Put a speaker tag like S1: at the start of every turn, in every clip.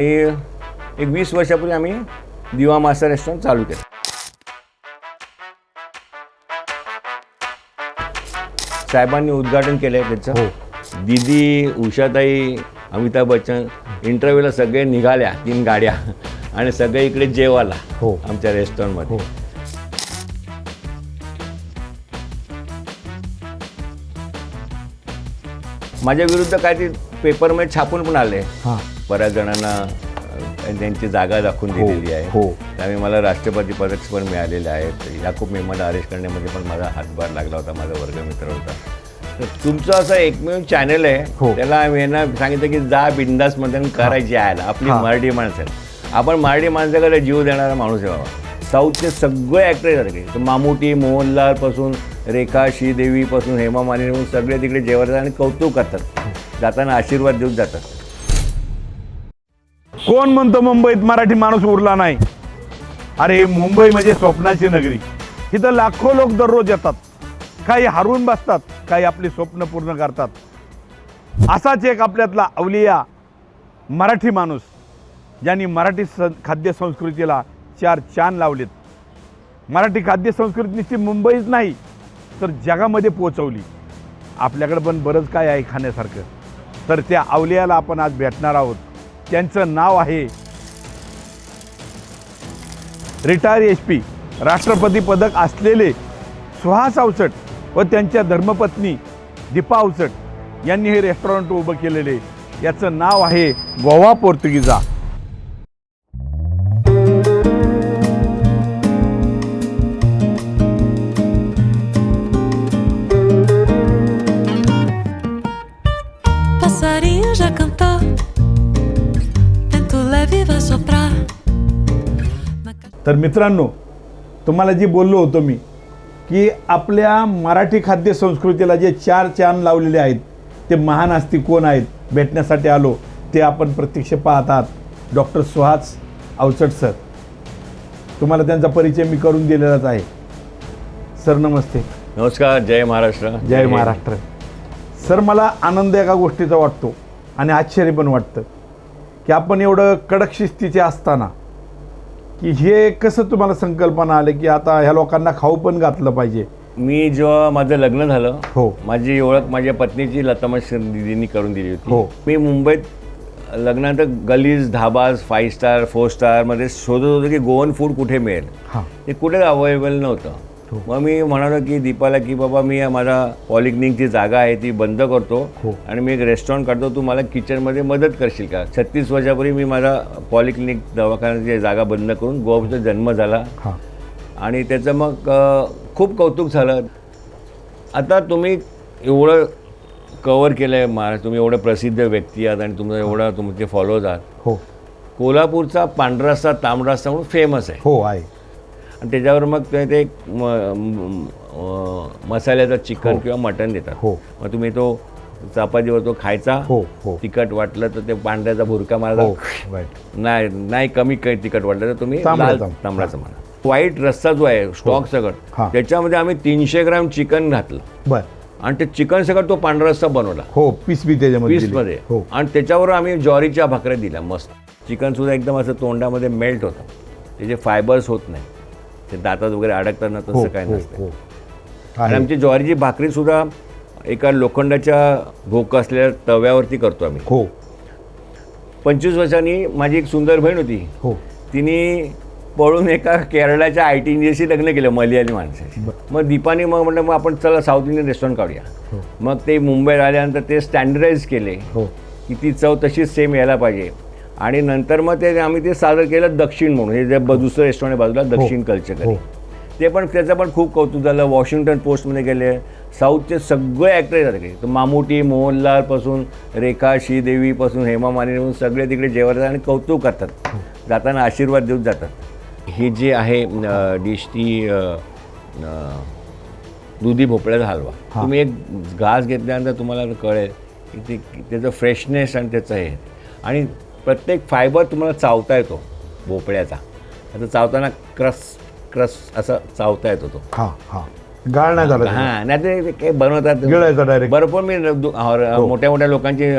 S1: एक 20 वर्षापूर्वी आम्ही दिवा मास्टर रेस्टॉरंट चालू केलं. साहेबांनी उद्घाटन केलं आहे त्याचं. दीदी, उषाताई, अमिताभ बच्चन इंटरव्ह्यूला सगळे निघाल्या 3 गाड्या आणि सगळे इकडे जेवायला आमच्या रेस्टॉरंटमध्ये. माझ्या विरुद्ध काय ते पेपरमध्ये छापून पण आले. बऱ्याच जणांना त्यांची जागा दाखवून दिलेली आहे. त्यामुळे मला राष्ट्रपती पदक पण मिळालेले आहेत. याकूब मेमनला अरेस्ट करण्यामध्ये पण माझा हातभार लागला होता, माझा वर्गमित्र होता. तर तुमचं असं एकमेव चॅनल आहे, त्याला आम्ही यांना सांगितलं की जा बिंदासमध्ये करायची आहे. आपली मराठी माणसं, आपण मराठी माणसाकडे जीव देणारा माणूस आहे बाबा. साऊथचे सगळे ॲक्टर सारखे, मामुटी, मोहनलालपासून रेखा श्रीदेवीपासून हेमा मालिनी सगळे तिकडे जेवतात आणि कौतुक करतात. जाताना आशीर्वाद देऊन जातात.
S2: कोण म्हणतो मुंबईत मराठी माणूस उरला नाही? अरे मुंबई म्हणजे स्वप्नाची नगरी. इथं लाखो लोक दररोज येतात. काही हरवून बसतात, काही आपली स्वप्न पूर्ण करतात. असाच एक आपल्यातला अवलिया मराठी माणूस, ज्यांनी मराठी खाद्य संस्कृतीला 4 चांद लावलेत. मराठी खाद्य संस्कृती नुसती मुंबईच नाही तर जगामध्ये पोहोचवली. आपल्याकडे पण बरंच काय आहे खाण्यासारखं. तर त्या अवलियाला आपण आज भेटणार आहोत. त्यांचं नाव आहे रिटायर SP, राष्ट्रपती पदक असलेले सुहास अवचट व त्यांच्या धर्मपत्नी दीपा अवचट यांनी हे रेस्टॉरंट उभं केलेले. याचं नाव आहे Goa पोर्तुगीजा.
S3: Passarinho já cantou, vento leve vai soprar.
S2: तर मित्रांनो, तुम्हाला जी बोललो होतो मी की आपल्या मराठी खाद्य संस्कृतीला जे 4 चांद लावलेले आहेत ते महान हस्ती कोण आहेत भेटण्यासाठी आलो. ते आपण प्रत्यक्ष पाहत आहात. Doctor Suhas Avchat sir. तुम्हाला त्यांचा परिचय मी करून दिलेलाच आहे. सर नमस्ते.
S1: नमस्कार. जय महाराष्ट्र.
S2: जय महाराष्ट्र. सर, मला आनंद एका गोष्टीचा वाटतो आणि आश्चर्य पण वाटतं की आपण एवढं कडक शिस्तीचे असताना की हे कसं तुम्हाला संकल्पना आली की आता ह्या लोकांना खाऊ पण घातलं पाहिजे.
S1: मी जेव्हा माझं लग्न झालं, माझी ओळख माझ्या पत्नीची लता दीदींनी करून दिली होती. मी मुंबईत लग्नानंतर गलीज, धाबाज, 5 स्टार 4 स्टारमध्ये शोधत होतो की गोवन फूड कुठे मिळेल. ते कुठे अवेलेबल नव्हतं. मग मी म्हणालो की दीपाला की बाबा मी माझा पॉलिक्लिनिकची जागा आहे ती बंद करतो आणि मी एक रेस्टॉरंट काढतो, तू मला किचनमध्ये मदत करशील का? 36 वर्षापूर्वी मी माझा पॉलिक्लिनिक दवाखान्याची जागा बंद करून गोवाचा जन्म झाला आणि त्याचं मग खूप कौतुक झालं. आता तुम्ही एवढं कवर केलं आहे महाराज, तुम्ही एवढं प्रसिद्ध व्यक्ती आहात आणि तुमचं एवढं तुमचे फॉलोअर्स आहात. कोल्हापूरचा पांढरा रस्सा, तांबडा रस्सा म्हणून फेमस आहे.
S2: आहे.
S1: आणि त्याच्यावर मग ते मसाल्याचं चिकन किंवा मटण देतात. मग तुम्ही तो चपातीवर तो खायचा. तिखट वाटलं तर ते पांढऱ्याचा भुरका मारायचा. नाही कमी तिखट वाटलं तर तुम्ही लाल तांबडाचा म्हणा. व्हाईट रस्सा जो आहे स्टॉक सगळं, त्याच्यामध्ये आम्ही 300 ग्रॅम चिकन घातलं आणि ते चिकन सगळं तो पांढरा रस्सा बनवला पीसमध्ये. आणि त्याच्यावर आम्ही ज्वारीच्या भाकऱ्या दिल्या मस्त. चिकन सुद्धा एकदम असं तोंडामध्ये मेल्ट होतं. त्याचे फायबर्स होत नाही, ते दातात वगैरे अडकताना तसं काय नसतं. आणि आमची ज्वारीची भाकरी सुद्धा एका लोखंडाच्या भोक असलेल्या तव्यावरती करतो आम्ही. 25 वर्षांनी माझी एक सुंदर बहीण होती. तिने पळून एका केरळाच्या IT इंजिनियरशी लग्न केलं, मल्याळी माणसाशी. मग दीपाने मग म्हटलं मग आपण चला साऊथ इंडियन रेस्टॉरंट काढूया. मग ते मुंबईत आल्यानंतर ते स्टँडर्डाईज केले की ती चव तशीच सेम यायला पाहिजे. आणि नंतर मग ते आम्ही ते सादर केलं दक्षिण म्हणून, हे जे दुसरं रेस्टॉरंट बाजूला दक्षिण कल्चर. ते पण त्याचं पण खूप कौतुक झालं. वॉशिंग्टन पोस्टमध्ये गेले. साऊथचे सगळे ॲक्टर सारखे, मामुटी, मोहनलालपासून रेखा श्रीदेवीपासून हेमा मालिनी सगळे तिकडे जेवतात आणि कौतुक करतात. जाताना आशीर्वाद देऊन जातात. हे जे आहे डिश ती दुधी भोपळ्याचा हलवा. तुम्ही एक घास घेतल्यानंतर तुम्हाला कळेल की ते त्याचं फ्रेशनेस आणि त्याचं हे आणि प्रत्येक फायबर तुम्हाला चावता येतो भोपळ्याचा. आता चावताना क्रस असं चावता येतो तो.
S2: गाळ नाही झाला
S1: हां नाही ते काही बनवतात
S2: गिळायचा डायरेक्ट.
S1: बरोबर मी मोठ्या मोठ्या लोकांची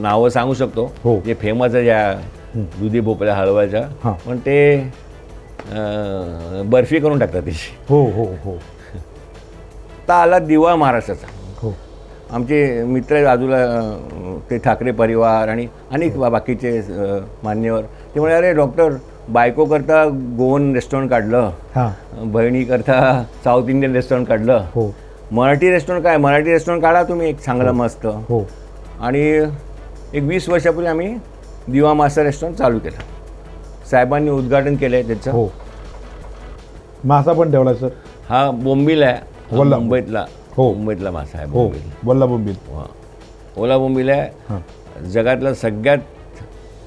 S1: नावं सांगू शकतो
S2: हो.
S1: जे फेमस आहे या दुधी भोपळ्या हलवाच्या
S2: हां.
S1: पण ते बर्फी करून टाकतात त्याची.
S2: हो हो हो
S1: आता आला दिवा महाराष्ट्राचा.
S2: हो
S1: आमचे मित्र आहे बाजूला ते ठाकरे परिवार आणि अनेक बाकीचे मान्यवर ते म्हणे अरे डॉक्टर बायको करता गोवन रेस्टॉरंट काढलं,
S2: हां
S1: बहिणी करता साऊथ इंडियन रेस्टॉरंट काढलं,
S2: हो
S1: मराठी रेस्टॉरंट काय मराठी रेस्टॉरंट काढा तुम्ही एक चांगलं मस्त.
S2: हो
S1: आणि एक 20 वर्षापूर्वी आम्ही दिवा मास्टर रेस्टॉरंट चालू केलं. साहेबांनी उद्घाटन केलं आहे त्याचं.
S2: हो मासा पण ठेवला सर.
S1: हा बोंबील आहे हा
S2: वल्ला.
S1: मुंबईतला.
S2: हो.
S1: मुंबईतला मासा आहे
S2: हो
S1: बोंबील.
S2: बोल्ला बोंबील.
S1: वा. ओला बोंबील आहे.
S2: हां
S1: जगातला सगळ्यात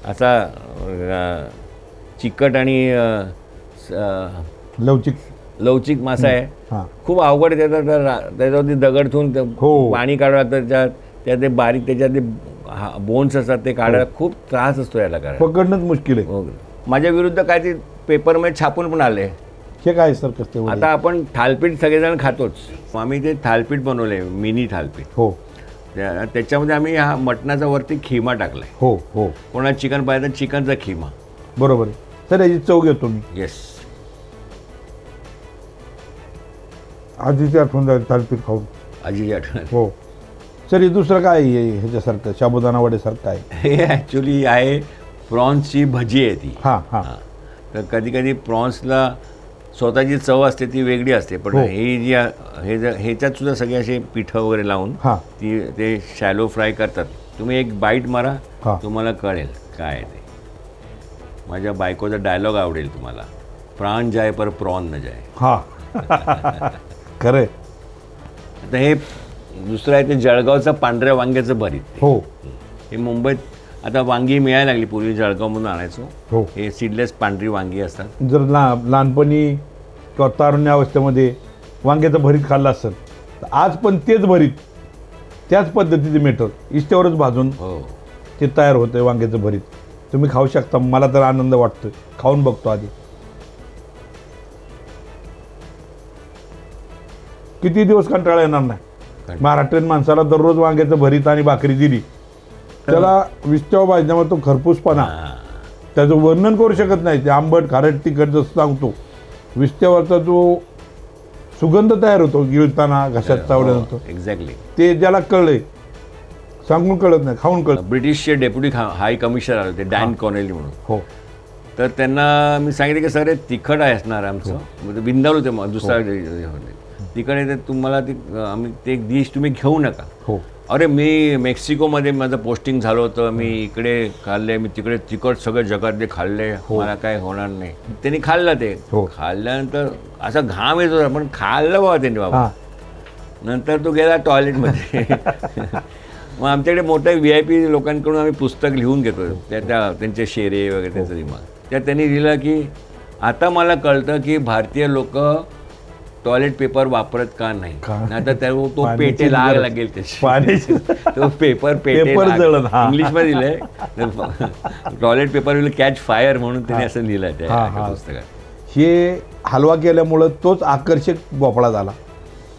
S1: असा चिकट आणि
S2: लवचिक.
S1: लवचिक मासा आहे.
S2: हां
S1: खूप अवघड आहे त्याच्यावरती दगड ठेवून
S2: हो.
S1: पाणी काढावं त्याच्यात ते बारीक त्याच्यात ते बोन्स असतात ते काढायला खूप त्रास असतो याला करायला.
S2: पकडणंच मुश्किल आहे.
S1: हो. माझ्या विरुद्ध काय ते पेपरमध्ये छापून पण आले.
S2: हे काय सर कसं
S1: आता आपण थालपीठ सगळेजण खातोच. आम्ही ते थालपीठ बनवले मिनी थालपीठ.
S2: हो
S1: त्याच्यामध्ये आम्ही हा मटणाचा वरती खिमा टाकलाय.
S2: हो हो
S1: कोणाला चिकन पाहिजे तर चिकनचा खिमा.
S2: बरोबर आहे सर. याची चव घेतो मी.
S1: येस.
S2: आधीची आठवण झाली थालीपीठ खाऊन.
S1: आजीची आठवण.
S2: हो सर हे दुसरं काय आहे ह्याच्यासारखं साबुदाणा वडेसारखं आहे?
S1: हे ॲक्च्युली आहे प्रॉन्सची भजी आहे ती.
S2: हां हां
S1: तर कधी कधी प्रॉन्सला स्वतःची चव असते ती वेगळी असते पण
S2: हो.
S1: ही जी ह्याच्यात सुद्धा सगळे असे पिठं वगैरे लावून
S2: हां
S1: ते शॅलो फ्राय करतात. तुम्ही एक बाईट मारा
S2: हां.
S1: तुम्हाला कळेल काय आहे ते. माझ्या बायकोचा डायलॉग आवडेल तुम्हाला. प्राण जाय पर प्रॉन न जाय.
S2: हां खरं आहे.
S1: आता हे दुसरं आहे ते जळगावचं पांढऱ्या वांग्याचं भरीत.
S2: हो
S1: हे मुंबईत आता वांगी मिळायला लागली. पूर्वी जळगावमधून आणायचो.
S2: हो
S1: हे सीडलेस पांढरी वांगी असतात.
S2: जर लहानपणी किंवा तारुण्य अवस्थेमध्ये वांग्याचं भरीत खाल्लं असेल तर आज पण तेच भरीत त्याच पद्धतीचे मेथड इष्टेवरच भाजून
S1: हो
S2: ते तयार होतं वांग्याचं भरीत. तुम्ही खाऊ शकता. मला तर आनंद वाटतोय. खाऊन बघतो आधी. किती दिवस कंटाळा येणार नाही. महाराष्ट्रीयन माणसाला दररोज वांग्याचं भरीत आणि भाकरी दिली त्याला विष्ट्यावर भाजण्यावर तो खरपूसपणा त्याचं वर्णन करू शकत नाही. ते आंबट खारट तिखट जसं सांगतो विष्ट्यावरचा जो सुगंध तयार होतो गिळताना घशात चावल्यानंतर
S1: एक्झॅक्टली.
S2: ते ज्याला कळलंय सांगून कळत नाही खाऊन कळत.
S1: ब्रिटिशचे डेप्युटी हाय कमिशनर आले होते डॅन कॉनेली म्हणून.
S2: हो
S1: तर त्यांना मी सांगितलं की सर हे तिखट आहे असणार आमचं. म्हणजे बिंदावलं होते मग दुसरा तिखट आहे तर तुम्हाला आम्ही ते डिश तुम्ही घेऊ नका.
S2: हो
S1: अरे मी मेक्सिकोमध्ये माझं पोस्टिंग झालं होतं. मी इकडे खाल्ले मी तिकडे तिखट सगळं जगातले खाल्ले. मला काय होणार नाही. त्यांनी खाल्लं ते.
S2: हो.
S1: खाल्ल्यानंतर असा घाम येत होता पण खाल्लं बाबा त्यांनी बाबा.
S2: हां
S1: नंतर तो गेला टॉयलेटमध्ये. मग आमच्याकडे मोठ्या VIP लोकांकडून आम्ही पुस्तक लिहून घेतो त्यांचे शेरे वगैरे त्यांचं दिमाग. त्यात त्यांनी लिहिलं की आता मला कळतं की भारतीय लोक टॉयलेट पेपर वापरत का नाही. आता तो पेटे लाग लागेल त्याची. तो पेपर पेटे इंग्लिशमध्ये दिलंय. Toilet paper will catch fire म्हणून त्यांनी असं लिहिलंय त्या पुस्तकात.
S2: हे हलवा केल्यामुळं तोच आकर्षक भोपळा झाला.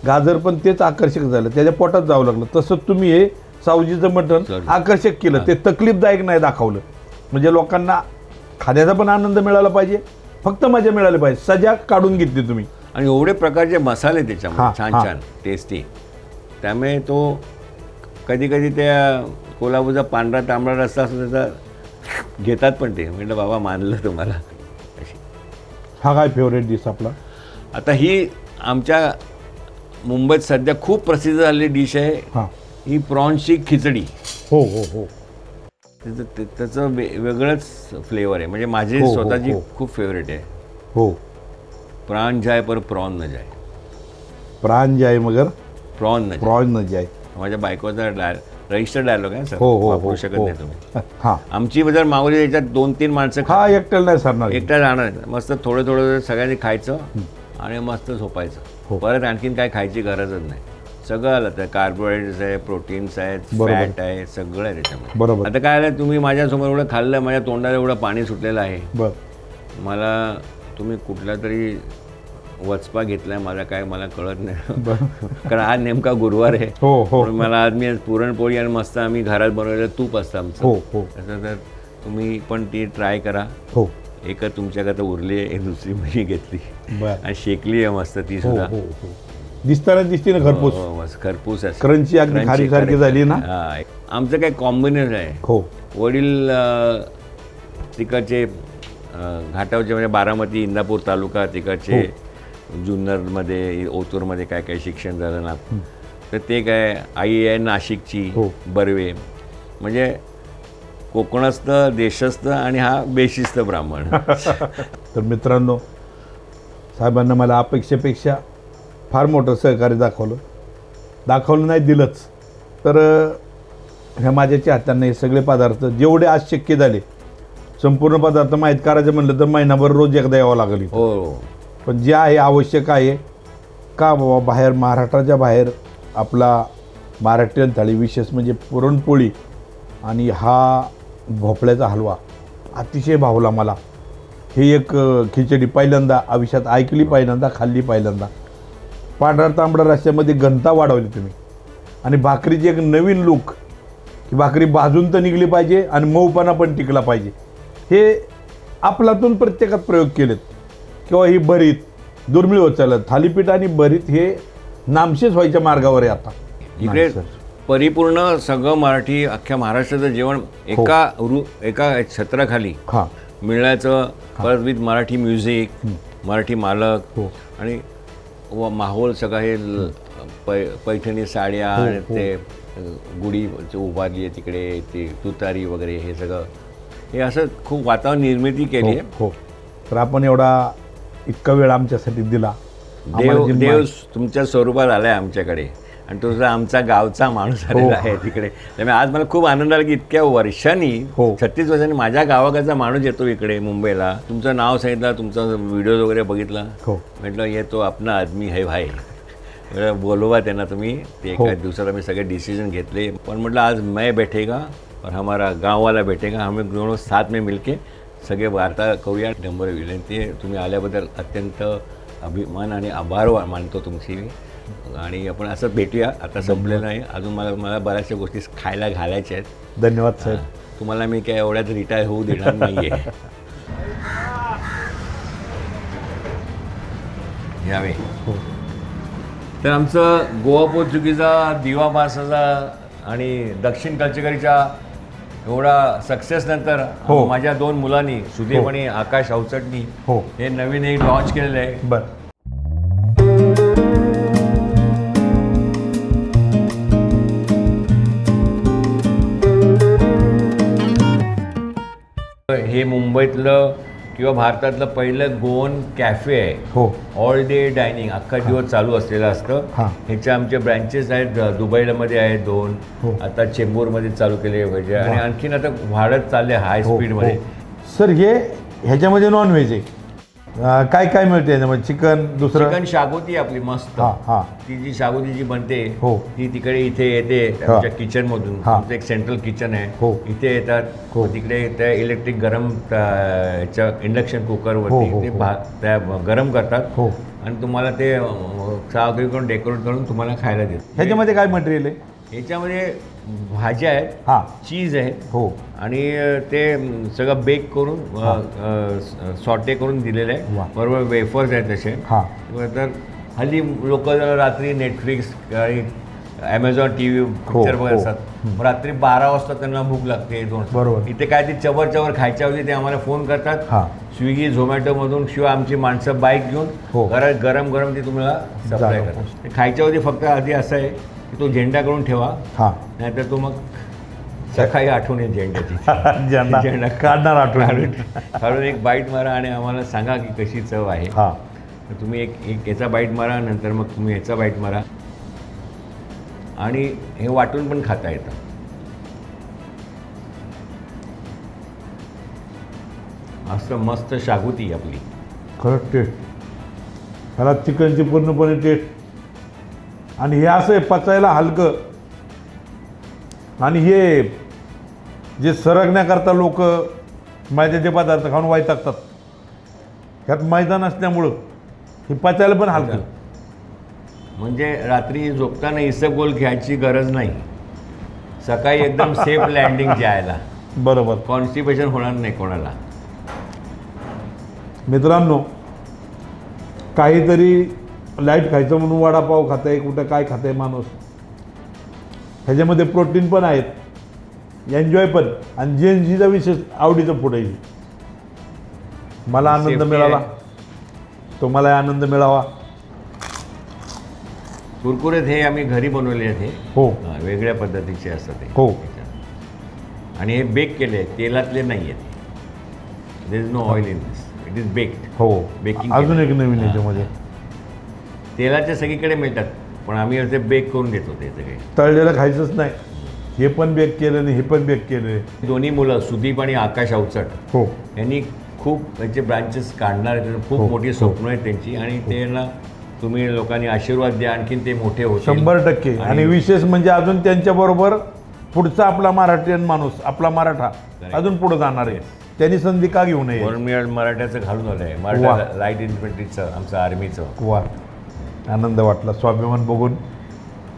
S2: गाजर पण तेच आकर्षक झालं त्याच्या पोटात जावं लागलं. तसंच तुम्ही हे सावजीचं मटण आकर्षक केलं. ते तकलीफदायक नाही दाखवलं. म्हणजे लोकांना खाण्याचा पण आनंद मिळाला पाहिजे फक्त मजा मिळाली पाहिजे. सजा काढून घेतली तुम्ही.
S1: आणि एवढे प्रकारचे मसाले त्याच्यामध्ये छान
S2: हां.
S1: छान टेस्टी. त्यामुळे तो कधी कधी त्या कोल्हापूरचा पांढरा तांबडा रस्सा असतो त्याचा घेतात पण ते. म्हटलं बाबा मानलं तुम्हाला.
S2: हा काय फेवरेट डिश आपला?
S1: आता ही आमच्या मुंबईत सध्या खूप प्रसिद्ध झालेली डिश आहे.
S2: हां
S1: ही प्रॉन्सची खिचडी.
S2: हो हो हो
S1: त्याचं वेगळंच फ्लेवर आहे. म्हणजे माझी
S2: हो, हो,
S1: स्वतःची
S2: हो.
S1: खूप फेवरेट आहे.
S2: हो
S1: प्राण जाय पर प्रॉन न जाय.
S2: प्राण जाय मगर
S1: प्रॉन न जाय.
S2: प्रॉन न जाय.
S1: माझ्या बायकोचा रजिस्टर डायलॉग आहे सर.
S2: हो हो
S1: वापरू
S2: हो
S1: शकत नाही तुम्ही.
S2: हां
S1: आमची जर मागवली त्याच्यात 2-3 माणसं
S2: हा एकट्याला नाही सरणार.
S1: एकटा जाणार नाही. मस्त थोडं थोडं सगळ्यांनी खायचं आणि मस्त झोपायचं.
S2: हो.
S1: परत आणखीन काय खायची गरजच नाही. सगळं आलं तर कार्बोहायड्रेट्स आहे प्रोटीन्स आहेत
S2: बरोबर.
S1: फॅट आहे सगळं आहे त्याच्यामध्ये.
S2: बरोबर.
S1: आता काय आलं तुम्ही माझ्यासमोर एवढं खाल्लं माझ्या तोंडाला एवढं पाणी सुटलेलं आहे.
S2: बर
S1: मला तुम्ही कुठला तरी वचपा घेतलाय मला काय मला कळत नाही कारण आज नेमका गुरुवार आहे. म्हणून मला आज मी पुरणपोळी आणि मस्त आम्ही घरात बनवलेलं तूप असतं आमचं. तसं तर तुम्ही पण ती ट्राय करा. एकच तुमच्याकडे उरली आहे, एक दुसरी मी घेतली आणि शेकली आहे मस्त ती सुद्धा.
S2: दिसताना दिसते ना खरपूस.
S1: मस्त खरपूस आहे,
S2: क्रंची अगदी खारीसारखी झाली ना.
S1: आमचं काय कॉम्बिनेशन आहे. वडील तिकडचे घाटावचे म्हणजे बारामती इंदापूर तालुका तिकडचे जुन्नरमध्ये ओतूरमध्ये काय काय शिक्षण झालं ना. तर ते काय आई आहे नाशिकची बर्वे म्हणजे कोकणस्थ देशस्थ आणि हा बेशिस्त ब्राह्मण.
S2: तर मित्रांनो साहेबांना मला अपेक्षेपेक्षा फार मोठं सहकार्य दाखवलं नाही दिलंच. तर ह्या माझ्याच्या हाताने हे सगळे पदार्थ जेवढे आज शक्य झाले संपूर्ण पदार्थ माहीत करायचं म्हणलं तर महिनाभर रोज एकदा यावं लागेल. पण जे आहे आवश्यक आहे का बाबा बाहेर महाराष्ट्राच्या बाहेर आपला महाराष्ट्रीयन थाळी विशेष म्हणजे पुरणपोळी आणि हा भोपळ्याचा हलवा अतिशय भावला मला. हे एक खिचडी पहिल्यांदा आयुष्यात ऐकली, पहिल्यांदा खाल्ली, पहिल्यांदा. पांढरा तांबडा रस्त्यामध्ये घनता वाढवली तुम्ही आणि भाकरीची एक नवीन लूक की भाकरी भाजून तर निघली पाहिजे आणि मऊपणा पण टिकला पाहिजे. हे आपल्यातून प्रत्येकात प्रयोग केलेत. किंवा ही भरीत दुर्मिळ होत चालत. थालीपीठ आणि भरीत हे नामशेष व्हायच्या मार्गावर आहे आता.
S1: इकडे परिपूर्ण सगळं मराठी अख्ख्या महाराष्ट्राचं जेवण एका छत्राखाली मिळायचं. परत विथ मराठी म्युझिक, मराठी मालक आणि माहोल सगळं हे पैठणी साड्या आणि ते गुढी उभारली आहे तिकडे, ते तुतारी वगैरे हे सगळं हे असं खूप वातावरण निर्मिती केली आहे.
S2: तर आपण एवढा इतका वेळ आमच्यासाठी दिला.
S1: देव तुमच्या स्वरूपात आलाय आमच्याकडे आणि तो सुद्धा आमचा गावचा माणूस आलेला आहे तिकडे. त्यामुळे आज मला खूप आनंद आला की इतक्या वर्षांनी 36 वर्षांनी माझ्या गावाकडचा माणूस येतो इकडे मुंबईला. तुमचं नाव सांगितलं, तुमचा व्हिडिओ वगैरे बघितला, म्हटलं ये तो अपना आदमी है भाई, बोलवा त्यांना तुम्ही. ते एका दिवसात आम्ही सगळे डिसिजन घेतले. पण म्हटलं आज मैं बैठेगा और हमारा गाँव वाला बैठेगा, हम दोनों साथ में मिलके सगळे वार्ता करूया. नंबर विनंती आहे, तुम्ही आल्याबद्दल अत्यंत अभिमान आणि आभार मानतो तुमची. आणि आपण असं भेटूया. आता संपलेलं नाही, अजून मला बऱ्याचशा गोष्टी खायला घालायच्या आहेत.
S2: धन्यवाद साहेब.
S1: तुम्हाला मी काय एवढ्यात रिटायर होऊ देणार नाही आहे. यावे तर आमचं गोवा पोर्चुगीजचा दिवा बासाचा आणि दक्षिण कल्चकरीच्या एवढा सक्सेस नंतर माझ्या 2 मुलांनी सुदेव आणि आकाश अवचटणी हे नवीन एक लॉन्च केलेलं आहे. हे मुंबईतलं किंवा भारतातलं पहिलं गोवन कॅफे आहे. ऑल डे डायनिंग अख्खा दिवस चालू असलेलं असतं. ह्याच्या आमचे ब्रँचेस आहेत. दुबईमध्ये आहेत 2, आता चेंबूरमध्ये चालू केले पाहिजे आणि आणखीन आता वाढत चालले हाय स्पीडमध्ये.
S2: सर ह्याच्यामध्ये नॉनव्हेज आहे, काय काय मिळते याच्यामध्ये? चिकन
S1: शागोती आपली मस्त. ती जी शागोती जी बनते ती तिकडे इथे येते आमच्या किचन मधून. आमचं एक सेंट्रल किचन आहे, इथे येतात. तिकडे त्या इलेक्ट्रिक गरम ह्याच्या इंडक्शन कुकरवरती ते त्या गरम करतात आणि तुम्हाला ते सगळीकडून डेकोरेट करून तुम्हाला खायला देतात.
S2: ह्याच्यामध्ये काय मटेरियल आहे?
S1: ह्याच्यामध्ये भाज्या आहेत, चीज आहे आणि ते सगळं बेक करून सॉटे करून दिलेलं आहे. बरोबर वेफर्स आहेत तसे. तर हल्ली लोक रात्री नेटफ्लिक्स आणि ॲमेझॉन TV पिक्चर बघत असतात. रात्री 12 वाजता त्यांना भूक लागते. बरोबर. इथे काय ती चवर खायच्या होती ते आम्हाला फोन करतात स्विगी झोमॅटोमधून, शिवाय आमची माणसं बाईक घेऊन घरात गरम गरम ती तुम्हाला सप्लाय करतात. ते खायच्या होती फक्त आधी असं आहे की तो झेंडा करून ठेवा, नाहीतर तो मग सकाळी आठवण येईल झेंड्याची. झेंडा
S2: काढणार आठवण
S1: काढून एक बाईट मारा आणि आम्हाला सांगा की कशी चव आहे. तर तुम्ही एक याचा बाईट मारा, नंतर मग तुम्ही याचा बाईट मारा आणि हे वाटून पण खाता येतं. असं मस्त शागुती आपली.
S2: खरंच टेस्ट, ह्याला चिकनची पूर्णपणे टेस्ट. आणि हे असं आहे पचायला हलकं. आणि हे जे सरगण्याकरता लोक मैद्याचे पदार्थ खाऊन वैतागतात, ह्यात मैदा नसल्यामुळं ही पचायला पण हलकं.
S1: म्हणजे रात्री झोपताना इसबगोल घ्यायची गरज नाही, सकाळी एकदम सेफ लँडिंग जायला,
S2: बरोबर.
S1: कॉन्स्टिपेशन होणार नाही कोणाला.
S2: मित्रांनो, काहीतरी लाईट खायचं म्हणून वडापाव खाताय, कुठं काय खाताय माणूस, ह्याच्यामध्ये प्रोटीन पण आहेत, एन्जॉय पण, आणि जेनजीचा विशेष आवडीचं पुढे येईल. मला आनंद
S1: Safety
S2: मिळाला,
S1: आहे.
S2: तुम्हाला आनंद मिळावा.
S1: कुरकुरेत हे आम्ही घरी बनवले आहेत, हे
S2: हो
S1: वेगळ्या पद्धतीचे असतात हे.
S2: हो.
S1: आणि हे बेक केले, तेलातले नाही आहेत, there is no oil in this, it is baked.
S2: हो,
S1: बेकिंग
S2: अजून
S1: केलं.
S2: एक नवीन
S1: हां.
S2: याच्यामध्ये
S1: तेलाचे सगळीकडे मिळतात, पण आम्ही असे बेक करून देतो ते सगळे.
S2: तळलेलं खायचंच नाही, हे पण बेक केलं आणि हे पण बेक केलं.
S1: दोन्ही मुलं सुदीप आणि आकाश अवचट
S2: हो
S1: यांनी खूप त्याचे ब्रांचेस काढणार आहेत, खूप
S2: हो,
S1: मोठी
S2: हो.
S1: स्वप्न आहेत त्यांची, आणि त्यांना तुम्ही लोकांनी आशीर्वाद द्या, आणखीन ते मोठे होतील.
S2: 100%. आणि विशेष म्हणजे अजून त्यांच्याबरोबर पुढचा आपला मराठीयन माणूस, आपला मराठा अजून पुढे जाणार आहे. त्यांनी संधी का घेऊ नये.
S1: म्हणून मी मराठ्याचं घालून आलं आहे,
S2: वा.
S1: मराठा लाईट इन्फंट्रीचं, आमचं आर्मीचं.
S2: वा, आनंद वाटला स्वाभिमान बघून.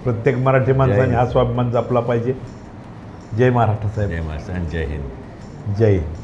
S2: प्रत्येक मराठी माणसाने
S1: हिंद.
S2: हा स्वाभिमान जपला पाहिजे. जय महाराष्ट्र साहेब.
S1: जय महाराष्ट्र, जय हिंद.
S2: जय हिंद.